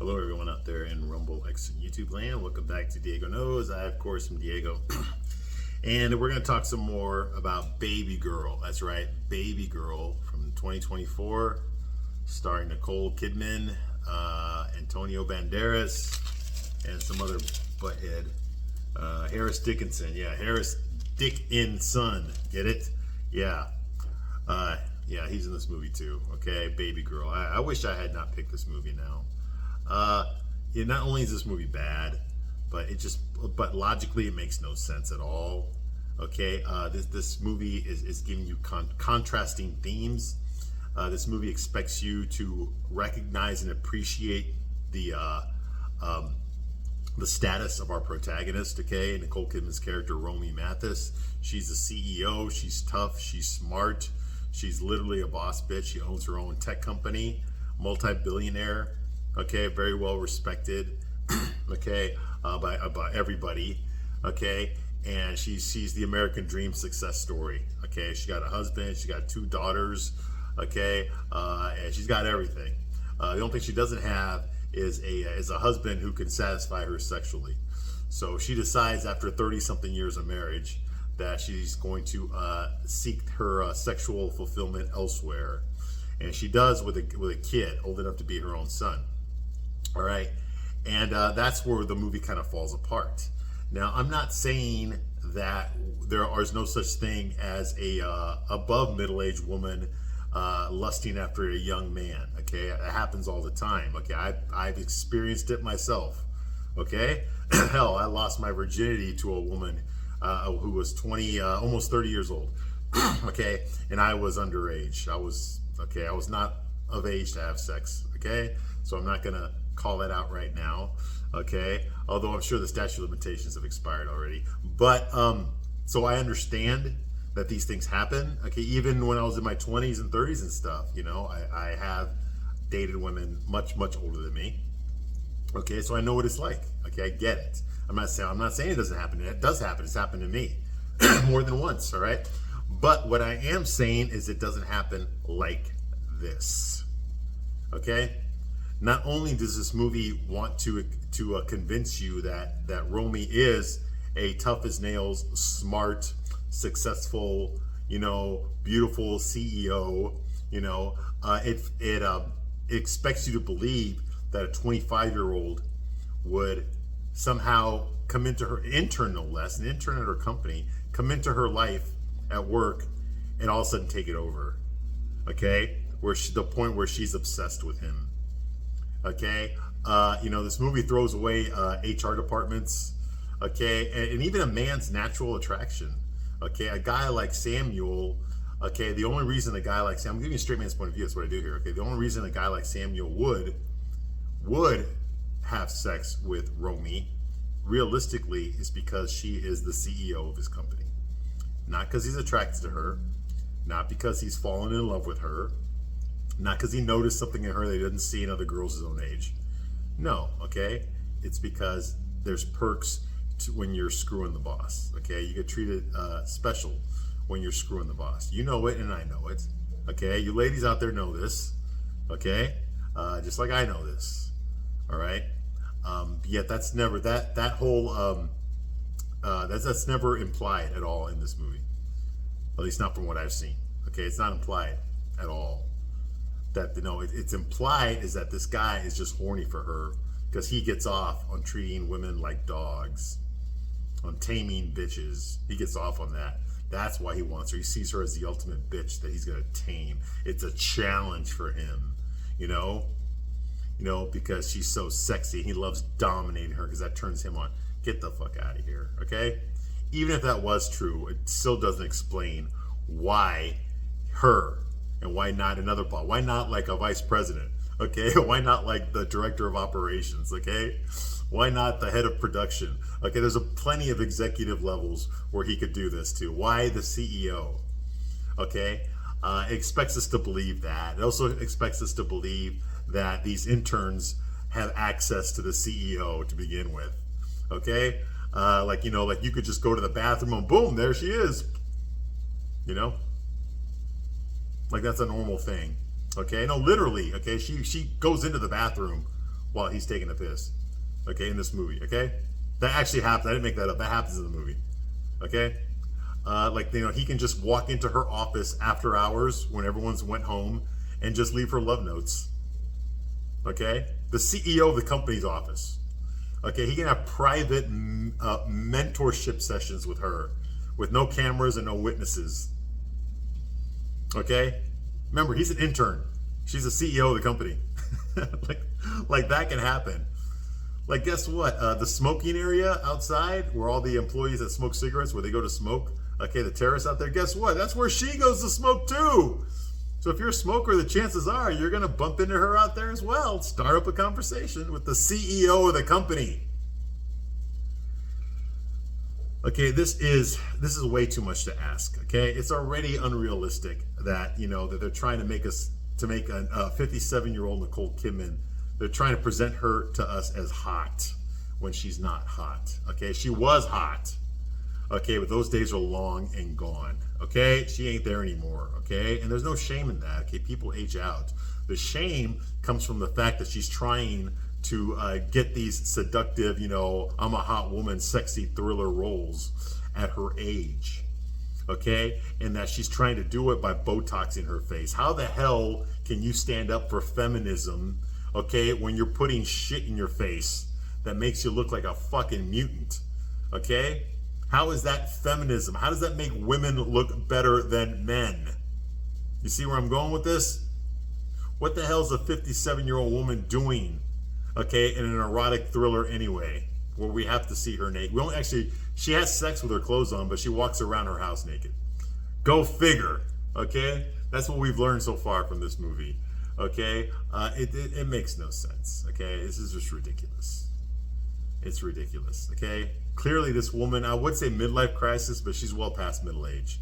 Hello, everyone out there in Rumble X YouTube land. Welcome back to Diego Knows. I, of course, am Diego. And we're going to talk some more about Babygirl. That's right, Babygirl from 2024, starring Nicole Kidman, Antonio Banderas, and some other butthead. Harris Dickinson. Yeah, Harris Dickinson. Get it? Yeah. Yeah, he's in this movie too. Okay, Babygirl. I wish I had not picked this movie now. Yeah, not only is this movie bad, but logically it makes no sense at all. Okay, this movie is giving you contrasting themes. This movie expects you to recognize and appreciate the status of our protagonist. Okay, Nicole Kidman's character Romy Mathis. She's a CEO. She's tough. She's smart. She's literally a boss bitch. She owns her own tech company, multi-billionaire. Okay, very well respected. Okay, by everybody. Okay, and she's the American dream success story. Okay, she got a husband. She got 2 daughters. Okay, and she's got everything. The only thing she doesn't have is a husband who can satisfy her sexually. So she decides after 30-something years of marriage that she's going to seek her sexual fulfillment elsewhere, and she does with a kid old enough to be her own son. All right, and that's where the movie kind of falls apart. Now, I'm not saying that there is no such thing as a above middle-aged woman lusting after a young man. Okay, it happens all the time. Okay, I've experienced it myself. Okay, hell, I lost my virginity to a woman who was 20, almost 30 years old. Okay, and I was underage. I was not of age to have sex. Okay, so I'm not gonna call that out right now. Okay, although I'm sure the statute of limitations have expired already. But so I understand that these things happen. Okay, even when I was in my 20s and 30s and stuff, you know, I have dated women much older than me. Okay, so I know what it's like. Okay, I get it. I'm not saying it doesn't happen. It does happen. It's happened to me more than once. All right, but what I am saying is it doesn't happen like this. Okay. Not only does this movie want to convince you that Romy is a tough as nails, smart, successful, you know, beautiful CEO, you know, it expects you to believe that a 25-year-old would somehow come into her intern, no less, an intern at her company, come into her life at work, and all of a sudden take it over. Okay, the point where she's obsessed with him. Okay, you know, this movie throws away HR departments. Okay, and even a man's natural attraction. Okay, a guy like Samuel. Okay, the only reason a guy like Samuel, I'm giving you a straight man's point of view. That's what I do here. Okay, the only reason a guy like Samuel would have sex with Romy, realistically, is because she is the CEO of his company. Not because he's attracted to her, not because he's fallen in love with her, not because he noticed something in her that he didn't see in other girls his own age. No, okay? It's because there's perks when you're screwing the boss, okay? You get treated special when you're screwing the boss. You know it and I know it, okay? You ladies out there know this, okay? Just like I know this, all right? Yet that's never, that whole, that's never implied at all in this movie. At least not from what I've seen, okay? It's not implied at all. That, you know, it's implied is that this guy is just horny for her because he gets off on treating women like dogs, on taming bitches. He gets off on that. That's why he wants her. He sees her as the ultimate bitch that he's gonna tame. It's a challenge for him, you know, because she's so sexy. He loves dominating her because that turns him on. Get the fuck out of here, okay? Even if that was true, it still doesn't explain why her. And why not another boss? Why not like a vice president? Okay, why not like the director of operations? Okay, why not the head of production? Okay, there's plenty of executive levels where he could do this too. Why the CEO? Okay, it expects us to believe that. It also expects us to believe that these interns have access to the CEO to begin with. Okay, like, you know, like you could just go to the bathroom and boom, there she is. You know. Like that's a normal thing. Okay, no, literally. Okay, she goes into the bathroom while he's taking a piss. Okay, in this movie. Okay, that actually happens. I didn't make that up. That happens in the movie. Okay, like he can just walk into her office after hours when everyone's went home and just leave her love notes. Okay, the CEO of the company's office. Okay, he can have private mentorship sessions with her, with no cameras and no witnesses. Okay, remember, he's an intern. She's the CEO of the company. like that can happen. Like, guess what? The smoking area outside, where all the employees that smoke cigarettes, where they go to smoke. Okay, the terrorists out there. Guess what? That's where she goes to smoke too. So if you're a smoker, the chances are you're gonna bump into her out there as well. Start up a conversation with the CEO of the company. Okay, this is way too much to ask. Okay, it's already unrealistic that that they're trying to make a 57-year-old Nicole Kidman. They're trying to present her to us as hot when she's not hot. Okay, she was hot. Okay, but those days are long and gone. Okay, she ain't there anymore. Okay, and there's no shame in that. Okay, people age out. The shame comes from the fact that she's trying to get these seductive, I'm a hot woman, sexy thriller roles at her age. Okay, and that she's trying to do it by Botoxing her face. How the hell can you stand up for feminism, okay, when you're putting shit in your face that makes you look like a fucking mutant? Okay, how is that feminism? How does that make women look better than men? You see where I'm going with this? What the hell is a 57-year-old woman doing, okay, in an erotic thriller anyway, where we have to see her naked? We don't actually. She has sex with her clothes on, but she walks around her house naked. Go figure, okay? That's what we've learned so far from this movie, okay? It makes no sense, okay? This is just ridiculous. It's ridiculous, okay? Clearly this woman, I would say midlife crisis, but she's well past middle age,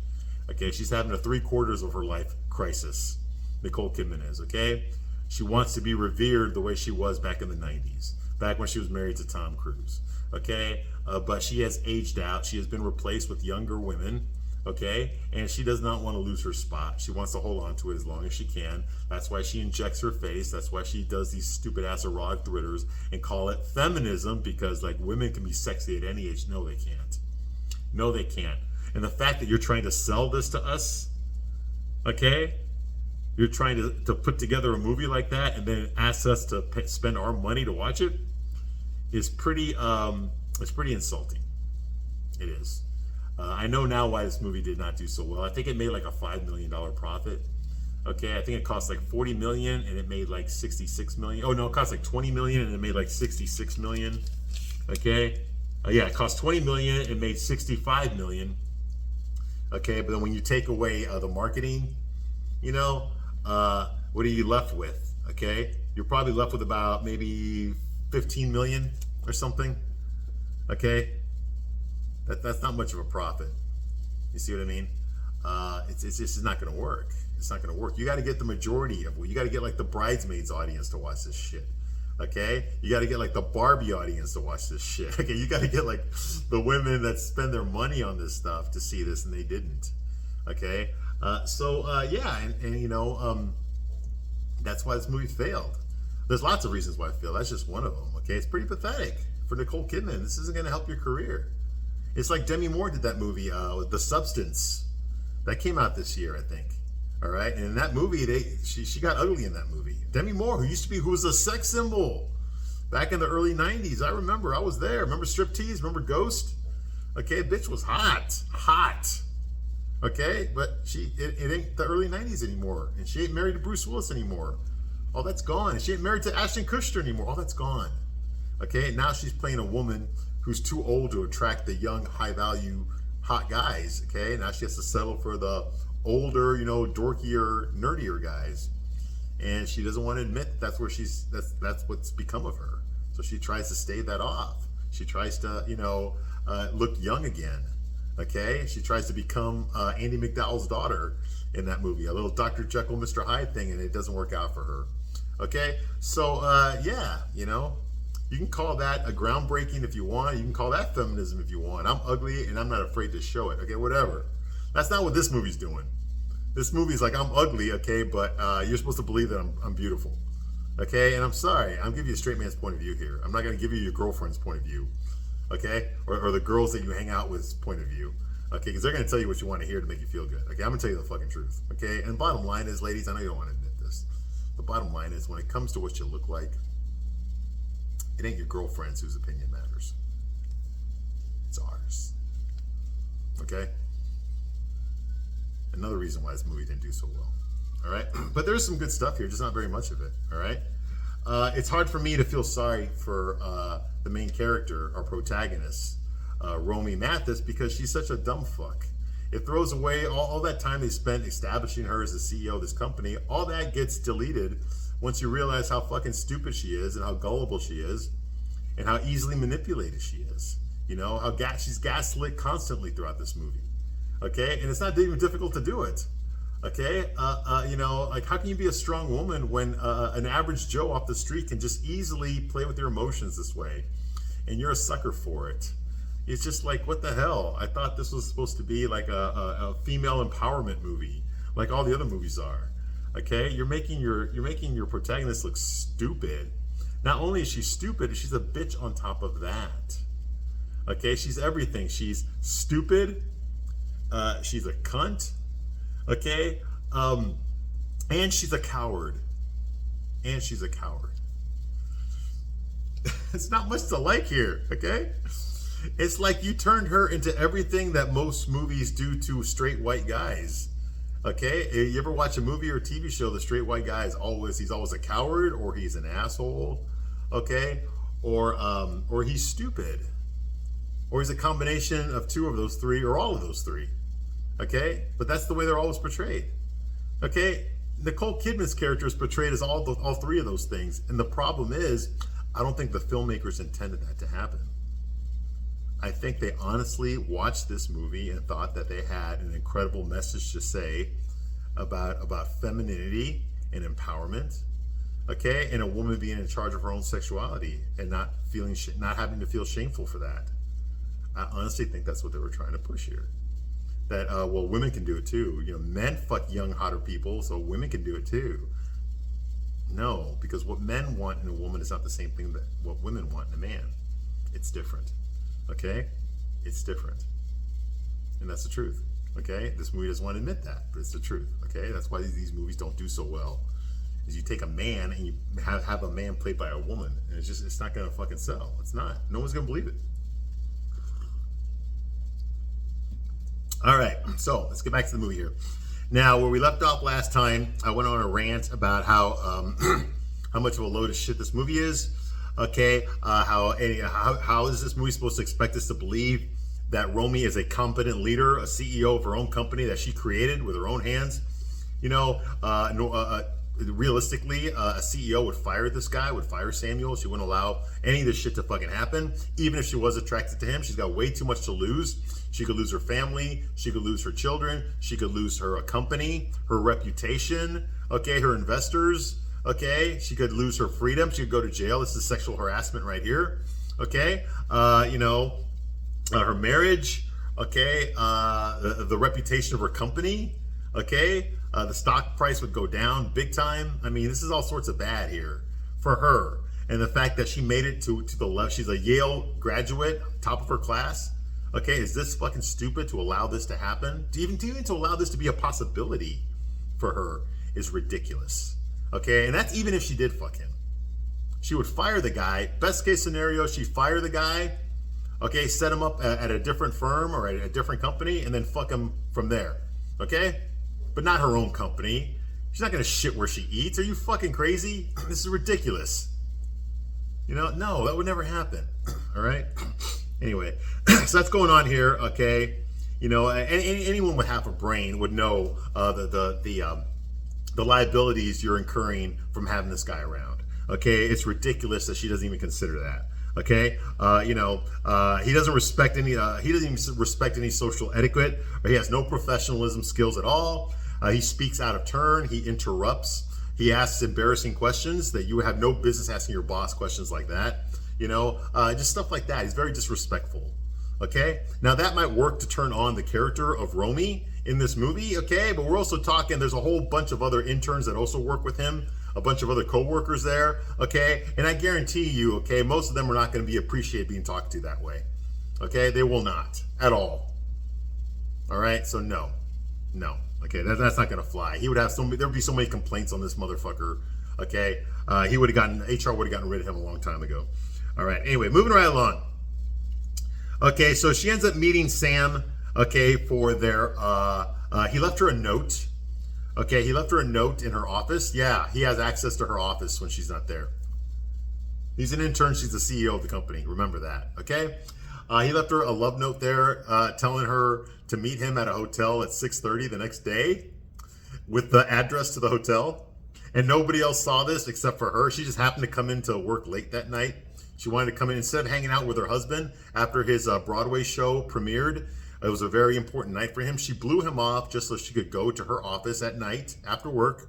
okay? She's having a 3/4 of her life crisis. Nicole Kidman is, okay? She wants to be revered the way she was back in the 90s, back when she was married to Tom Cruise, okay? But she has aged out. She has been replaced with younger women, okay? And she does not want to lose her spot. She wants to hold on to it as long as she can. That's why she injects her face. That's why she does these stupid ass erotic thrillers and call it feminism, because like women can be sexy at any age. No, they can't. No, they can't. And the fact that you're trying to sell this to us, okay? You're trying to put together a movie like that and then ask us to spend our money to watch it is pretty insulting. It is. I know now why this movie did not do so well. I think it made like a $5 million profit. Okay, I think it cost like $40 million and it made like $66 million. Oh no, it cost like $20 million and it made like $66 million. Okay, yeah, it cost $20 million and made $65 million. Okay, but then when you take away the marketing, what are you left with? Okay, you're probably left with about maybe 15 million or something. Okay, that's not much of a profit. You see what I mean? It's just not going to work. It's not going to work. You got to get the majority of you got to get like the Bridesmaids audience to watch this shit. Okay, you got to get like the Barbie audience to watch this shit. Okay, you got to get like the women that spend their money on this stuff to see this, and they didn't. Okay, yeah, and that's why this movie failed. There's lots of reasons why it failed. That's just one of them. Okay, it's pretty pathetic for Nicole Kidman. This isn't going to help your career. It's like Demi Moore did that movie, The Substance, that came out this year, I think. All right, and in that movie, she got ugly in that movie. Demi Moore, who was a sex symbol back in the early '90s. I remember. I was there. Remember Striptease? Remember Ghost? Okay, bitch was hot. Okay, but it ain't the early '90s anymore, and she ain't married to Bruce Willis anymore. All that's gone. And she ain't married to Ashton Kutcher anymore. All that's gone. Okay, now she's playing a woman who's too old to attract the young, high-value, hot guys. Okay, now she has to settle for the older, dorkier, nerdier guys, and she doesn't want to admit that's where that's what's become of her. So she tries to stave that off. She tries to, look young again. Okay, she tries to become Andy McDowell's daughter in that movie, a little Dr. Jekyll, Mr. Hyde thing, and it doesn't work out for her. Okay, so yeah, you can call that a groundbreaking if you want. You can call that feminism if you want. I'm ugly and I'm not afraid to show it. Okay, whatever. That's not what this movie's doing. This movie's like, I'm ugly, okay, but you're supposed to believe that I'm beautiful. Okay, and I'm sorry, I'm giving you a straight man's point of view here. I'm not going to give you your girlfriend's point of view, okay, or the girls that you hang out with's point of view, okay, because they're going to tell you what you want to hear to make you feel good. Okay, I'm going to tell you the fucking truth. Okay, and bottom line is, ladies, I know you don't want to admit this. The bottom line is, when it comes to what you look like, it ain't your girlfriend's whose opinion matters. It's ours. Okay? Another reason why this movie didn't do so well. All right? But there's some good stuff here, just not very much of it. All right? It's hard for me to feel sorry for the main character, our protagonist, Romy Mathis, because she's such a dumb fuck. It throws away all that time they spent establishing her as the CEO of this company. All that gets deleted once you realize how fucking stupid she is and how gullible she is and how easily manipulated she is. You know, how she's gaslit constantly throughout this movie. Okay? And it's not even difficult to do it. Okay? You know, like, how can you be a strong woman when an average Joe off the street can just easily play with your emotions this way? And you're a sucker for it. It's just like, what the hell? I thought this was supposed to be like a female empowerment movie, like all the other movies are. Okay? You're making your protagonist look stupid. Not only is she stupid, she's a bitch on top of that. Okay? She's everything. She's stupid. She's a cunt. Okay? And she's a coward. And she's a coward. It's not much to like here, okay? It's like you turned her into everything that most movies do to straight white guys. Okay? You ever watch a movie or a TV show, the straight white guy is he's always a coward, or he's an asshole, okay? Or he's stupid. Or he's a combination of two of those three, or all of those three. Okay? But that's the way they're always portrayed. Okay? Nicole Kidman's character is portrayed as all three of those things. And the problem is, I don't think the filmmakers intended that to happen. I think they honestly watched this movie and thought that they had an incredible message to say about femininity and empowerment, okay, and a woman being in charge of her own sexuality and not having to feel shameful for that. I honestly think that's what they were trying to push here. That well, women can do it too. You know, men fuck young, hotter people, so women can do it too. No, because what men want in a woman is not the same thing that what women want in a man. It's different. Okay? It's different. And that's the truth. Okay? This movie doesn't want to admit that, but it's the truth. Okay? That's why these movies don't do so well. Is you take a man and you have a man played by a woman, and it's not gonna fucking sell. It's not. No one's gonna believe it. All right, so let's get back to the movie here. Now, where we left off last time, I went on a rant about how how much of a load of shit this movie is. Okay, how is this movie supposed to expect us to believe that Romy is a competent leader, a CEO of her own company that she created with her own hands? You know, realistically, a CEO would fire this guy, would fire Samuel. She wouldn't allow any of this shit to fucking happen. Even if she was attracted to him, she's got way too much to lose. She could lose her family. She could lose her children. She could lose her company, her reputation, okay, her investors, okay? She could lose her freedom. She could go to jail. This is sexual harassment right here, okay? You know, her marriage, okay? The reputation of her company, okay? The stock price would go down big time. I mean, this is all sorts of bad here for her. And the fact that she made it to the left, she's a Yale graduate, top of her class. Okay, is this fucking stupid to allow this to happen? Even to allow this to be a possibility for her is ridiculous. Okay, and that's even if she did fuck him. She would fire the guy. Best case scenario, she'd fire the guy, okay, set him up at a different firm or at a different company, and then fuck him from there. Okay? But not her own company. She's not gonna shit where she eats. Are you fucking crazy? This is ridiculous. You know, no, that would never happen. All right? Anyway, so that's going on here, okay? You know, anyone with half a brain would know the liabilities you're incurring from having this guy around, okay? It's ridiculous that she doesn't even consider that, okay? You know, he doesn't respect any social etiquette, or he has no professionalism skills at all. He speaks out of turn. He interrupts. He asks embarrassing questions that you have no business asking your boss questions like that. You know, just stuff like that. He's very disrespectful. Okay? Now that might work to turn on the character of Romy in this movie, okay? But we're also talking, there's a whole bunch of other interns that also work with him, a bunch of other coworkers there, okay? And I guarantee you, okay, most of them are not going to be appreciated being talked to that way, okay? They will not at all. All right, so no, okay, that's not going to fly. He would have there would be so many complaints on this motherfucker, okay? HR would have gotten rid of him a long time ago. All right, anyway, moving right along. Okay, so she ends up meeting Sam, okay, for their, he left her a note. Okay, he left her a note in her office. Yeah, he has access to her office when she's not there. He's an intern, she's the CEO of the company. Remember that, okay? He left her a love note there telling her to meet him at a hotel at 6:30 the next day with the address to the hotel. And nobody else saw this except for her. She just happened to come into work late that night. She wanted to come in instead of hanging out with her husband after his Broadway show premiered. It was a very important night for him. She blew him off just so she could go to her office at night after work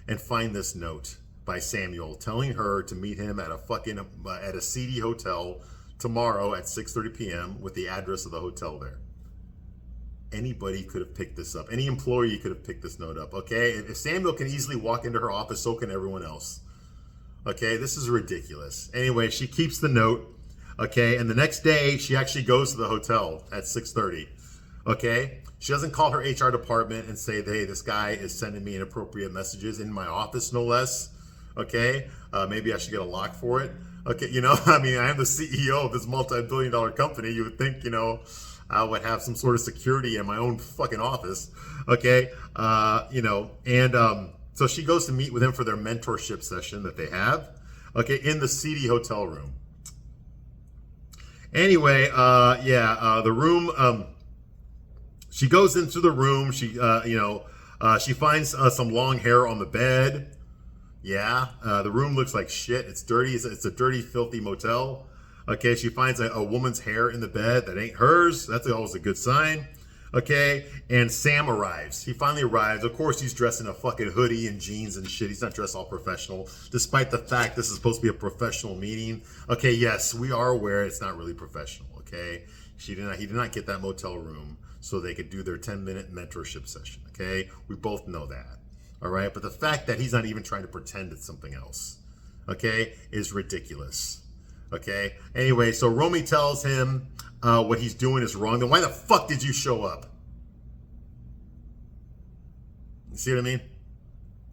and find this note by Samuel telling her to meet him at a seedy hotel tomorrow at 6:30 p.m. with the address of the hotel there. Anybody could have picked this up. Any employee could have picked this note up, okay? If Samuel can easily walk into her office, so can everyone else. Okay, this is ridiculous. Anyway, she keeps the note, okay? And the next day, she actually goes to the hotel at 6:30, okay? She doesn't call her HR department and say, hey, this guy is sending me inappropriate messages in my office, no less, okay? Maybe I should get a lock for it. Okay, I mean, I am the CEO of this multi-billion-dollar company. You would think, I would have some sort of security in my own fucking office, okay? So she goes to meet with him for their mentorship session that they have, okay, in the seedy hotel room. Anyway, the room, she goes into the room. She finds some long hair on the bed. Yeah, the room looks like shit. It's dirty. It's a dirty, filthy motel. Okay, she finds a woman's hair in the bed that ain't hers. That's always a good sign. Okay, and Sam arrives. He finally arrives. Of course, he's dressed in a fucking hoodie and jeans and shit. He's not dressed all professional, despite the fact this is supposed to be a professional meeting. Okay, yes, we are aware it's not really professional. Okay, he did not get that motel room so they could do their 10-minute mentorship session. Okay, we both know that. All right, but the fact that he's not even trying to pretend it's something else, okay, is ridiculous. Okay, anyway, so Romy tells him what he's doing is wrong. Then why the fuck did you show up? You see what I mean?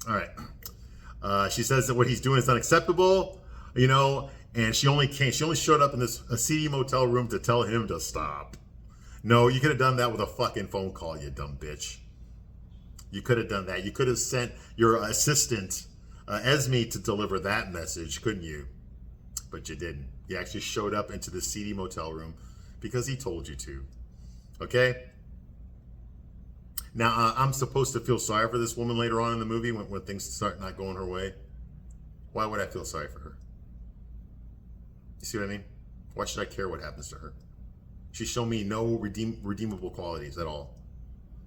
All right. She says that what he's doing is unacceptable, and she only showed up in this seedy motel room to tell him to stop. No, you could have done that with a fucking phone call, you dumb bitch. You could have done that. You could have sent your assistant, Esme, to deliver that message, couldn't you? But you didn't. You actually showed up into the seedy motel room because he told you to. Okay? Now, I'm supposed to feel sorry for this woman later on in the movie when things start not going her way. Why would I feel sorry for her? You see what I mean? Why should I care what happens to her? She's shown me no redeemable qualities at all.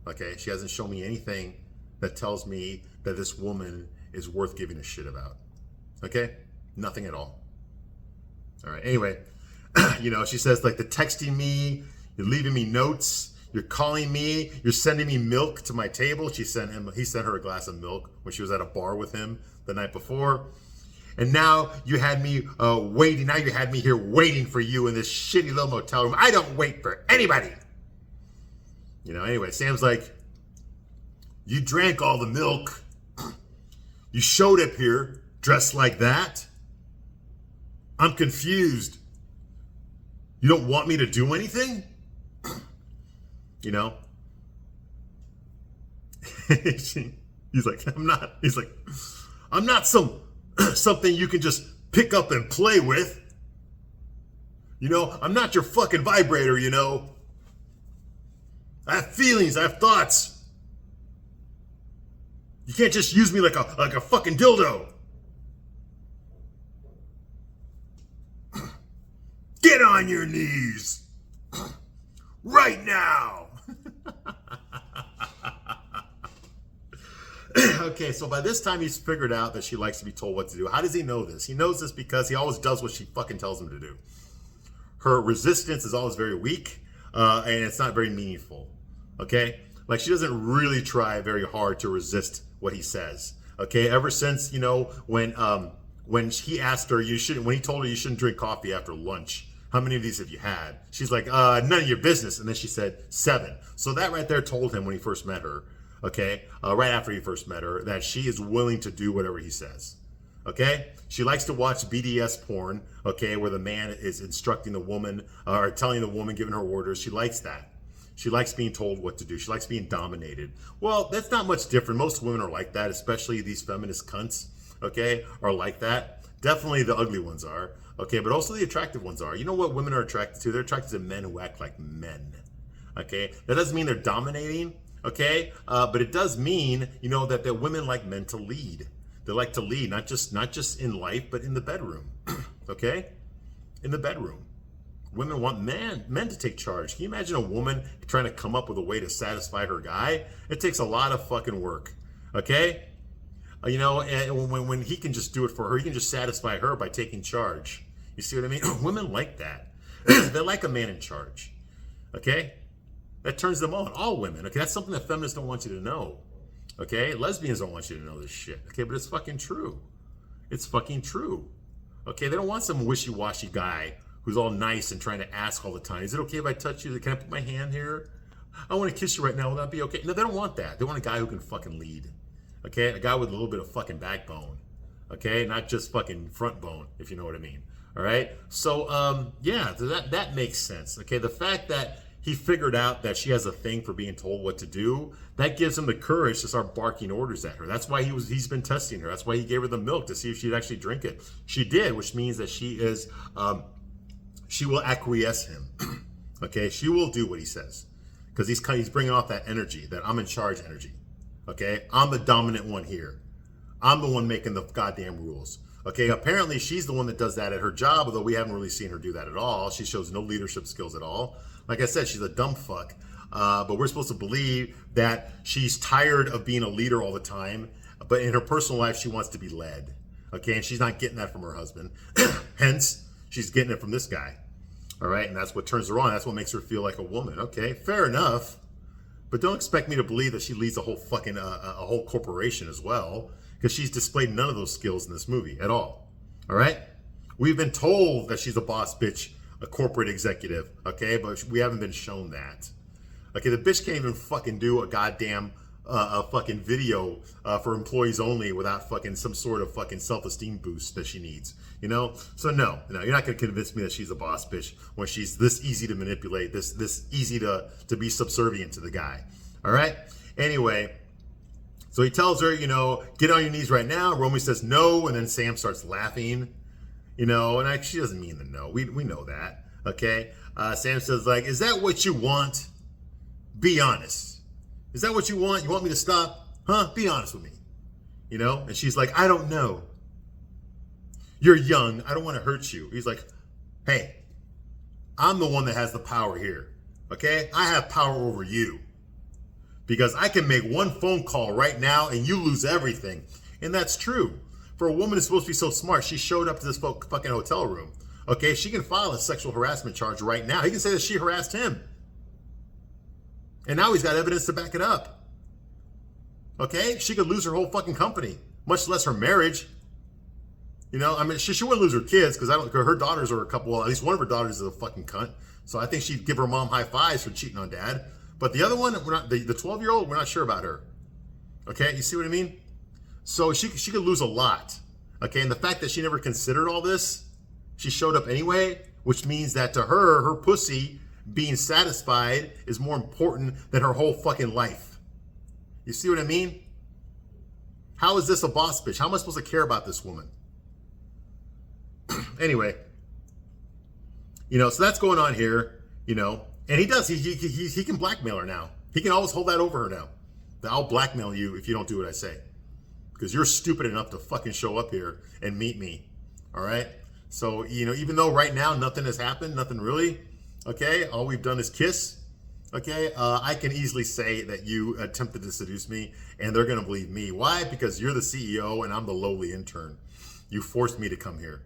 Okay? She hasn't shown me anything that tells me that this woman is worth giving a shit about. Okay? Nothing at all. All right. Anyway, she says, like, the texting me, you're leaving me notes, you're calling me, you're sending me milk to my table. He sent her a glass of milk when she was at a bar with him the night before. And now you had me waiting. Now you had me here waiting for you in this shitty little motel room. I don't wait for anybody. Anyway, Sam's like, you drank all the milk. You showed up here dressed like that. I'm confused. You don't want me to do anything? He's like, I'm not. He's like, I'm not something you can just pick up and play with. I'm not your fucking vibrator, I have feelings, I have thoughts. You can't just use me like a fucking dildo. Get on your knees right now. Okay, so by this time he's figured out that she likes to be told what to do. How does he know this? He knows this because he always does what she fucking tells him to do. Her resistance is always very weak, and it's not very meaningful. Okay? Like, she doesn't really try very hard to resist what he says. Okay, ever since, you know, when he asked her, when he told her you shouldn't drink coffee after lunch, how many of these have you had? She's like, none of your business. And then she said 7. So that right there told him when he first met her, okay, right after he first met her, that she is willing to do whatever he says. Okay, she likes to watch BDS porn, okay, where the man is instructing the woman or telling the woman, giving her orders. She likes that. She likes being told what to do. She likes being dominated. Well, that's not much different. Most women are like that, especially these feminist cunts, okay, are like that. Definitely the ugly ones are, okay, but also the attractive ones are. You know what women are attracted to? They're attracted to men who act like men, okay? That doesn't mean they're dominating, okay, but it does mean, you know, that women like men to lead. They like to lead, not just in life, but in the bedroom, okay? In the bedroom. Women want men to take charge. Can you imagine a woman trying to come up with a way to satisfy her guy? It takes a lot of fucking work, okay? You know, and when he can just do it for her, he can just satisfy her by taking charge. You see what I mean? Women like that. They like a man in charge, okay? That turns them on, all women, okay? That's something that feminists don't want you to know. Okay, lesbians don't want you to know this shit. Okay, but it's fucking true. It's fucking true. Okay, they don't want some wishy-washy guy who's all nice and trying to ask all the time. Is it okay if I touch you? Can I put my hand here? I want to kiss you right now. Will that be okay? No, they don't want that. They want a guy who can fucking lead. Okay, a guy with a little bit of fucking backbone. Okay, not just fucking front bone, if you know what I mean. All right. So yeah, that makes sense. Okay, the fact that he figured out that she has a thing for being told what to do, that gives him the courage to start barking orders at her. That's why he's been testing her. That's why he gave her the milk to see if she'd actually drink it. She did, which means that she will acquiesce him. Okay, she will do what he says because he's bringing off that energy, that I'm in charge energy. Okay, I'm the dominant one here. I'm the one making the goddamn rules. Okay, apparently she's the one that does that at her job, although we haven't really seen her do that at all. She shows no leadership skills at all. Like I said, she's a dumb fuck. But we're supposed to believe that she's tired of being a leader all the time. But in her personal life, she wants to be led. Okay, and she's not getting that from her husband. Hence, she's getting it from this guy. All right, and that's what turns her on. That's what makes her feel like a woman. Okay, fair enough. But don't expect me to believe that she leads a whole fucking a whole corporation as well, because she's displayed none of those skills in this movie at all. All right, we've been told that she's a boss bitch, a corporate executive, okay, but we haven't been shown that. Okay, the bitch can't even fucking do a goddamn a fucking video for employees only without fucking some sort of fucking self-esteem boost that she needs, you know? So no, you're not gonna convince me that she's a boss bitch when she's this easy to manipulate, this easy to be subservient to the guy. All right. Anyway, so he tells her, you know, get on your knees right now. Romy says no, and then Sam starts laughing. You know, and she doesn't mean the no. We know that, okay? Sam says, like, is that what you want? Be honest. Is that what you want? You want me to stop? Huh? Be honest with me. You know? And she's like, I don't know. You're young. I don't want to hurt you. He's like, hey, I'm the one that has the power here, okay? I have power over you because I can make one phone call right now and you lose everything. And that's true. For a woman who's supposed to be so smart, she showed up to this fucking hotel room. Okay, she can file a sexual harassment charge right now. He can say that she harassed him. And now he's got evidence to back it up. Okay, she could lose her whole fucking company, much less her marriage. You know, I mean, she wouldn't lose her kids because her daughters are a couple, well, at least one of her daughters is a fucking cunt. So I think she'd give her mom high fives for cheating on dad. But the other one, we're not, the 12-year-old, we're not sure about her. Okay, you see what I mean? So she could lose a lot, okay? And the fact that she never considered all this, she showed up anyway, which means that to her pussy being satisfied is more important than her whole fucking life. You see what I mean? How is this a boss bitch? How am I supposed to care about this woman? Anyway, you know, so that's going on here, you know, and he does, he can blackmail her now. He can always hold that over her now. I'll blackmail you if you don't do what I say. Because you're stupid enough to fucking show up here and meet me. All right. So, you know, even though right now nothing has happened, nothing really. Okay. All we've done is kiss. Okay. I can easily say that you attempted to seduce me and they're going to believe me. Why? Because you're the CEO and I'm the lowly intern. You forced me to come here.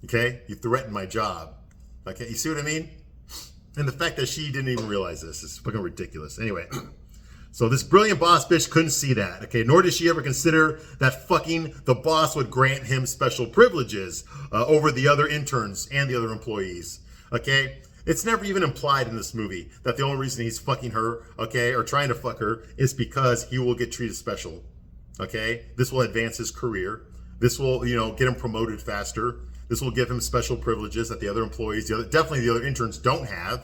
Okay. You threatened my job. Okay. You see what I mean? And the fact that she didn't even realize this is fucking ridiculous. Anyway. So this brilliant boss bitch couldn't see that, okay? Nor did she ever consider that fucking the boss would grant him special privileges over the other interns and the other employees, okay? It's never even implied in this movie that the only reason he's fucking her, okay, or trying to fuck her is because he will get treated special, okay? This will advance his career. This will, get him promoted faster. This will give him special privileges that the other employees, definitely the other interns don't have.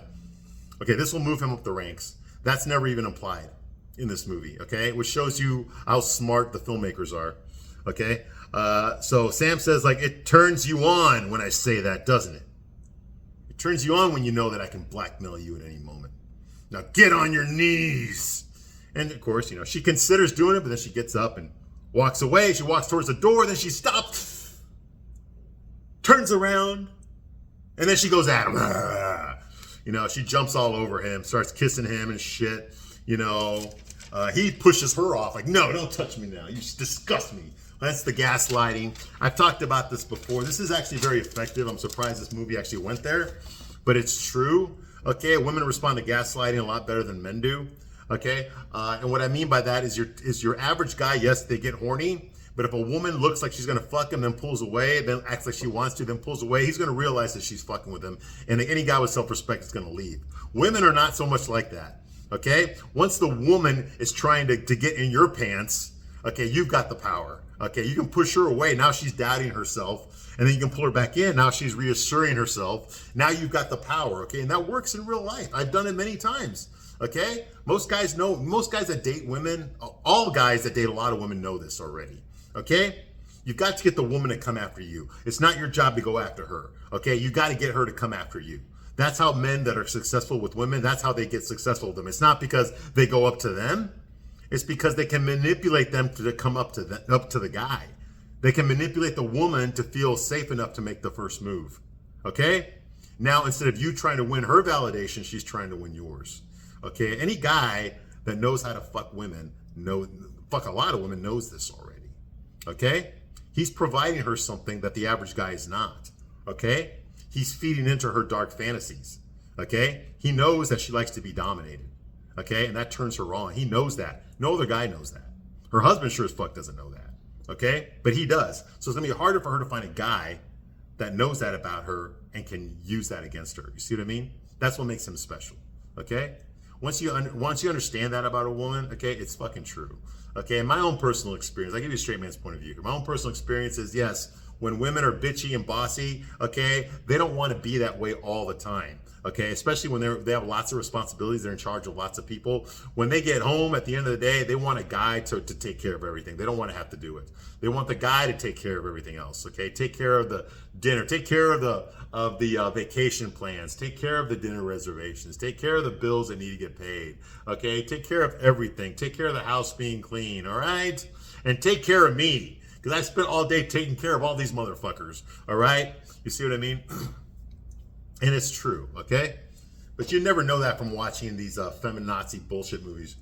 Okay, this will move him up the ranks. That's never even implied in this movie, okay? Which shows you how smart the filmmakers are, okay? So Sam says, like, it turns you on when I say that, doesn't it? It turns you on when you know that I can blackmail you at any moment. Now get on your knees. And of course, she considers doing it, but then she gets up and walks away. She walks towards the door, then she stops, turns around, and then she goes at him. She jumps all over him, starts kissing him and shit. He pushes her off, like, no, don't touch me now. You disgust me. That's the gaslighting. I've talked about this before. This is actually very effective. I'm surprised this movie actually went there, but it's true. Okay, women respond to gaslighting a lot better than men do. Okay, and what I mean by that is your average guy, yes, they get horny, but if a woman looks like she's gonna fuck him, then pulls away, then acts like she wants to, then pulls away, he's gonna realize that she's fucking with him, and any guy with self-respect is gonna leave. Women are not so much like that. Okay, once the woman is trying to get in your pants, okay, you've got the power. Okay, you can push her away. Now she's doubting herself, and then you can pull her back in. Now she's reassuring herself. Now you've got the power. Okay, and that works in real life. I've done it many times. Okay, most guys that date women, all guys that date a lot of women know this already. Okay, you've got to get the woman to come after you. It's not your job to go after her. Okay, you got to get her to come after you. That's how men that are successful with women, that's how they get successful with them. It's not because they go up to them. It's because they can manipulate them to come up to the guy. They can manipulate the woman to feel safe enough to make the first move. Okay? Now, instead of you trying to win her validation, she's trying to win yours. Okay? Any guy that knows how to fuck women, fuck a lot of women, knows this already. Okay? He's providing her something that the average guy is not. Okay? He's feeding into her dark fantasies. Okay? He knows that she likes to be dominated. Okay? And that turns her on. He knows that. No other guy knows that. Her husband sure as fuck doesn't know that. Okay? But he does. So it's going to be harder for her to find a guy that knows that about her and can use that against her. You see what I mean? That's what makes him special. Okay? Once you understand that about a woman, okay, it's fucking true. Okay? In my own personal experience, I give you a straight man's point of view. My own personal experience is, yes, when women are bitchy and bossy, okay, they don't want to be that way all the time. Okay, especially when they have lots of responsibilities, they're in charge of lots of people. When they get home at the end of the day, they want a guy to take care of everything. They don't want to have to do it. They want the guy to take care of everything else. Okay, take care of the dinner, take care of the vacation plans, take care of the dinner reservations, take care of the bills that need to get paid. Okay, take care of everything. Take care of the house being clean. All right, and take care of me because I spent all day taking care of all these motherfuckers. All right, you see what I mean? And it's true, okay? But you never know that from watching these feminazi bullshit movies.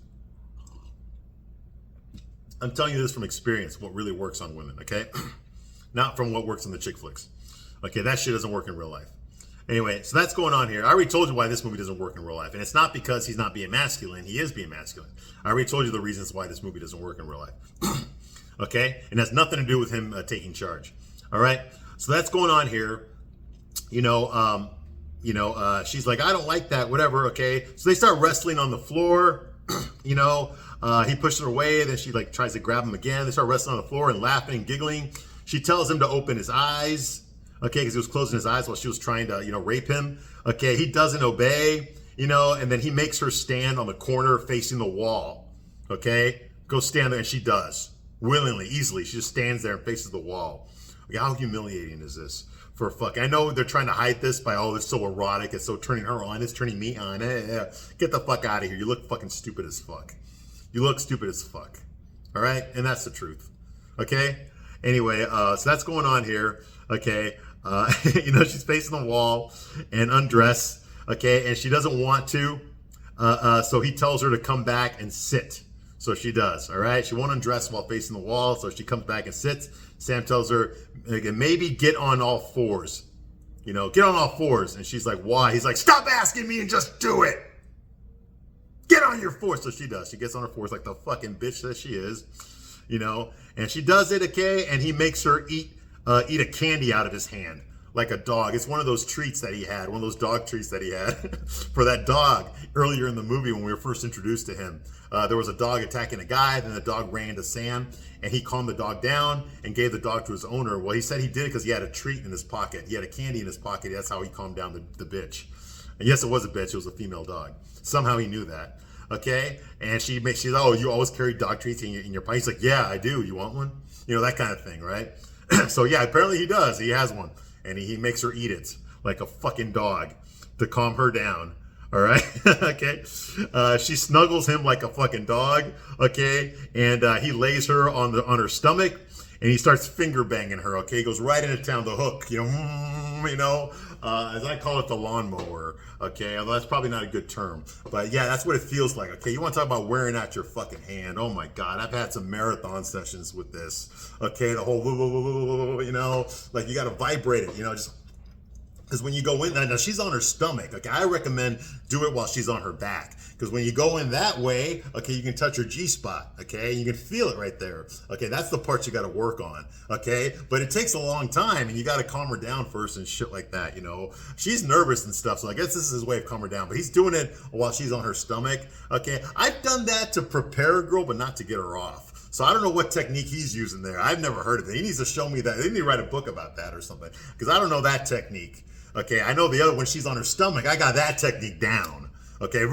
I'm telling you this from experience, what really works on women, okay? Not from what works in the chick flicks. Okay, that shit doesn't work in real life. Anyway, so that's going on here. I already told you why this movie doesn't work in real life. And it's not because he's not being masculine. He is being masculine. I already told you the reasons why this movie doesn't work in real life. Okay? And it has nothing to do with him taking charge. All right? So that's going on here. She's like, I don't like that, whatever, okay? So they start wrestling on the floor, he pushes her away, then she like tries to grab him again. They start wrestling on the floor and laughing and giggling. She tells him to open his eyes, okay, because he was closing his eyes while she was trying to, rape him. Okay, he doesn't obey, and then he makes her stand on the corner facing the wall, okay? Go stand there, and she does, willingly, easily. She just stands there and faces the wall. Okay, how humiliating is this? For fuck. I know they're trying to hide this by, it's so erotic, it's so turning her on, it's turning me on. Get the fuck out of here. You look fucking stupid as fuck. You look stupid as fuck. All right? And that's the truth. Okay? Anyway, so that's going on here. Okay? She's facing the wall and undress. Okay? And she doesn't want to. So he tells her to come back and sit. So she does. All right? She won't undress while facing the wall. So she comes back and sits. Sam tells her, maybe get on all fours. Get on all fours. And she's like, why? He's like, stop asking me and just do it. Get on your force. So she does. She gets on her force like the fucking bitch that she is, you know. And she does it, okay? And he makes her eat a candy out of his hand like a dog. It's one of those treats that he had, one of those dog treats that he had for that dog earlier in the movie when we were first introduced to him. There was a dog attacking a guy, then the dog ran to Sam, and he calmed the dog down and gave the dog to his owner. Well, he said he did it because he had a treat in his pocket. He had a candy in his pocket. That's how he calmed down the bitch. And yes, it was a bitch. It was a female dog. Somehow he knew that. Okay? And she's like, oh, you always carry dog treats in your pocket? He's like, yeah, I do. You want one? You know, that kind of thing, right? So yeah, apparently he does. He has one. And he makes her eat it like a fucking dog to calm her down. All right. Okay. She snuggles him like a fucking dog. Okay. And he lays her on her stomach and he starts finger banging her. Okay. He goes right into town, the hook, you know, as I call it, the lawnmower. Okay. Although that's probably not a good term, but yeah, that's what it feels like. Okay. You want to talk about wearing out your fucking hand. Oh my God. I've had some marathon sessions with this. Okay. The whole, you know, like you got to vibrate it, you know, just because when you go in, now she's on her stomach. Okay, I recommend do it while she's on her back. Because when you go in that way, okay, you can touch her G-spot. Okay, you can feel it right there. Okay, that's the part you got to work on. Okay, but it takes a long time, and you got to calm her down first and shit like that. You know, she's nervous and stuff, so I guess this is his way of calming her down. But he's doing it while she's on her stomach. Okay, I've done that to prepare a girl, but not to get her off. So I don't know what technique he's using there. I've never heard of it. He needs to show me that. He needs to write a book about that or something. Because I don't know that technique. Okay, I know the other when she's on her stomach, I got that technique down. Okay,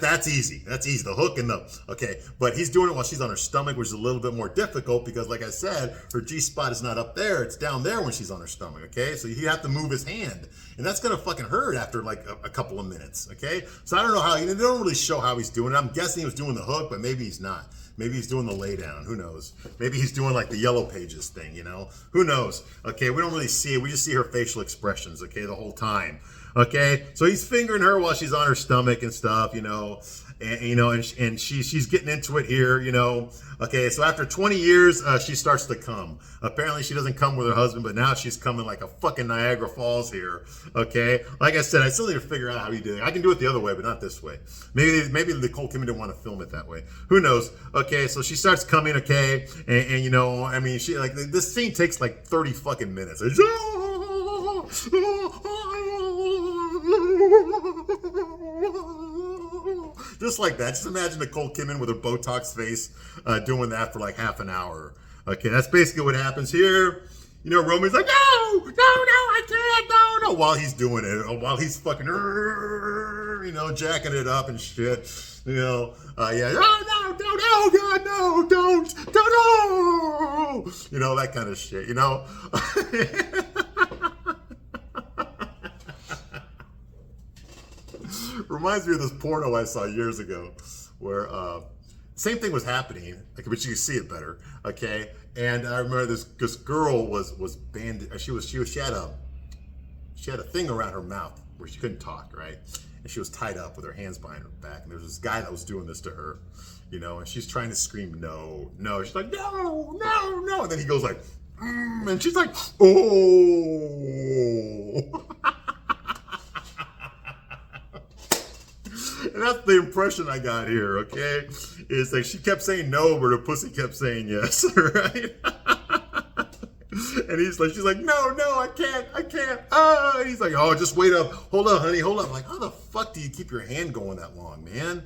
that's easy. That's easy. The hook and okay, but he's doing it while she's on her stomach, which is a little bit more difficult because, like I said, her G-spot is not up there. It's down there when she's on her stomach. Okay, so you have to move his hand, and that's gonna fucking hurt after like a couple of minutes. Okay, so I don't know how. They don't really show how he's doing it. I'm guessing he was doing the hook, but maybe he's not. Maybe he's doing the lay down. Who knows? Maybe he's doing like the Yellow Pages thing, you know? Who knows? Okay, we don't really see it. We just see her facial expressions, okay, the whole time. Okay, so he's fingering her while she's on her stomach and stuff, you know, and she's getting into it here, you know. Okay, so after 20 years, she starts to come. Apparently, she doesn't come with her husband, but now she's coming like a fucking Niagara Falls here. Okay, like I said, I still need to figure out how you do it. I can do it the other way, but not this way. Maybe Nicole Kidman didn't want to film it that way. Who knows? Okay, so she starts coming. Okay, and you know, I mean, she like this scene takes like 30 fucking minutes. Just like that. Just imagine Nicole Kidman with her Botox face doing that for like half an hour. Okay, that's basically what happens here. You know, Romy's like, no, I can't, no. While he's doing it, while he's fucking, you know, jacking it up and shit. You know, yeah, no, God, no, don't. You know, that kind of shit, you know. Reminds me of this porno I saw years ago where same thing was happening, like, but you can see it better, okay? And I remember this girl was banned. She had a thing around her mouth where she couldn't talk, right? And she was tied up with her hands behind her back. And there was this guy that was doing this to her, you know, and she's trying to scream, no. She's like, no. And then he goes like, and she's like, oh. And that's the impression I got here, okay? Is like she kept saying no, but her pussy kept saying yes, right? And she's like, no, I can't. And he's like, oh, just wait up. Hold up, honey, hold up. I'm like, how the fuck do you keep your hand going that long, man?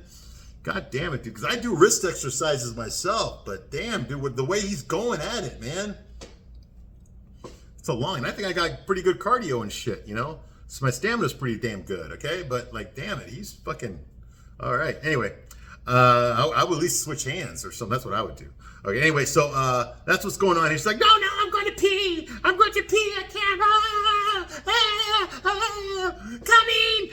God damn it, dude. Because I do wrist exercises myself, but damn, dude, with the way he's going at it, man. It's a long, and I think I got pretty good cardio and shit, you know? So my stamina's pretty damn good, okay? But like, damn it, he's fucking, all right. Anyway, I would at least switch hands or something. That's what I would do. Okay, anyway, so that's what's going on. He's like, no, I'm going to pee. I can't. Coming.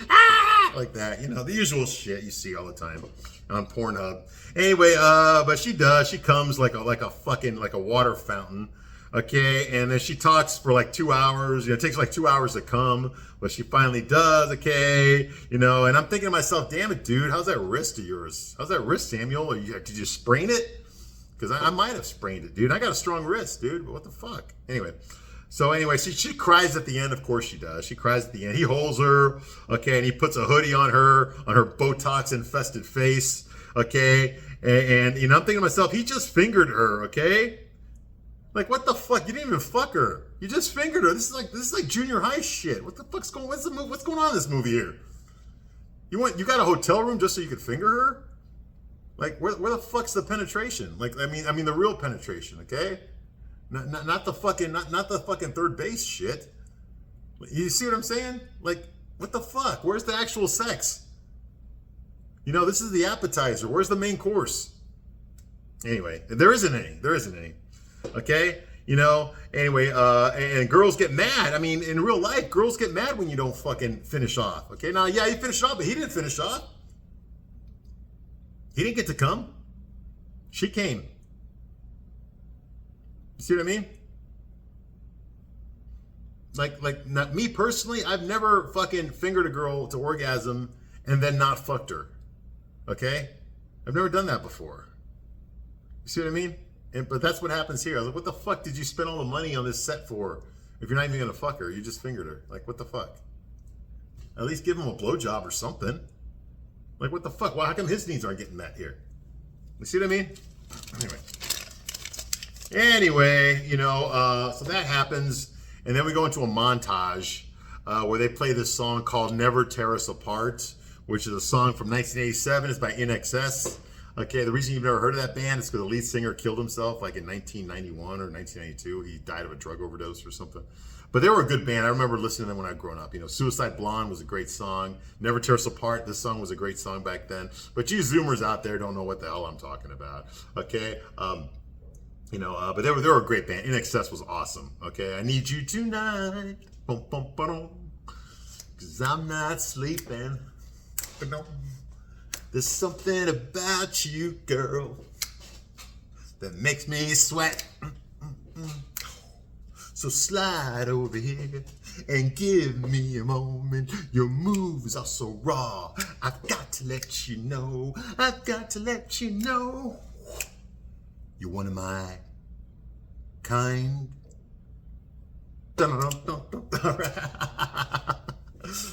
Like that, you know, the usual shit you see all the time on Pornhub. Anyway, but she comes like a fucking, like a water fountain. Okay, and then she talks for like 2 hours. You know, it takes like 2 hours to come, but she finally does. Okay, you know, and I'm thinking to myself, damn it, dude, how's that wrist of yours? How's that wrist, Samuel? Did you sprain it? Because I might have sprained it, dude. I got a strong wrist, dude. But what the fuck? Anyway, So anyway, she cries at the end. Of course she does. She cries at the end. He holds her, okay, and he puts a hoodie on her Botox infested face, okay. And you know, I'm thinking to myself, he just fingered her, okay. Like, what the fuck? You didn't even fuck her. You just fingered her. This is like junior high shit. What the fuck's going? What's going on in this movie here? You got a hotel room just so you could finger her? Like, where the fuck's the penetration? Like, I mean the real penetration, okay? Not the fucking third base shit. You see what I'm saying? Like, what the fuck? Where's the actual sex? You know, this is the appetizer. Where's the main course? Anyway, there isn't any. Okay? You know, anyway, and girls get mad. I mean, in real life, girls get mad when you don't fucking finish off. Okay? Now, yeah, he finished off, but he didn't finish off. He didn't get to come. She came. You see what I mean? Like not me personally, I've never fucking fingered a girl to orgasm and then not fucked her. Okay? I've never done that before. You see what I mean? But that's what happens here. I was like, what the fuck did you spend all the money on this set for if you're not even gonna fuck her? You just fingered her. Like, what the fuck? At least give him a blowjob or something. Like, what the fuck? Well, how come his needs aren't getting met here? You see what I mean? Anyway, you know, so that happens. And then we go into a montage where they play this song called Never Tear Us Apart, which is a song from 1987. It's by NXS. Okay, the reason you've never heard of that band is because the lead singer killed himself like in 1991 or 1992. He died of a drug overdose or something. But they were a good band. I remember listening to them when I was growing up. You know, Suicide Blonde was a great song. Never Tear Us Apart, this song was a great song back then. But you Zoomers out there don't know what the hell I'm talking about. Okay, you know, but they were a great band. NXS was awesome. Okay, I need you tonight, bum, bum, ba-dum, 'cause I'm not sleeping. Ba-dum. There's something about you, girl, that makes me sweat. So slide over here and give me a moment. Your moves are so raw. I've got to let you know. I've got to let you know. You're one of my kind. All right.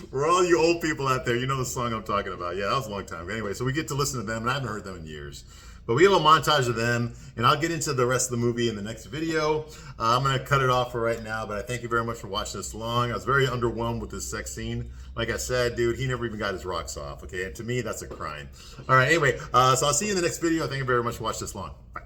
For all you old people out there, you know the song I'm talking about. Yeah, that was a long time ago. Anyway, so we get to listen to them, and I haven't heard them in years. But we have a montage of them, and I'll get into the rest of the movie in the next video. I'm going to cut it off for right now, but I thank you very much for watching this long. I was very underwhelmed with this sex scene. Like I said, dude, he never even got his rocks off, okay? And to me, that's a crime. All right, anyway, so I'll see you in the next video. Thank you very much for watching this long. Bye.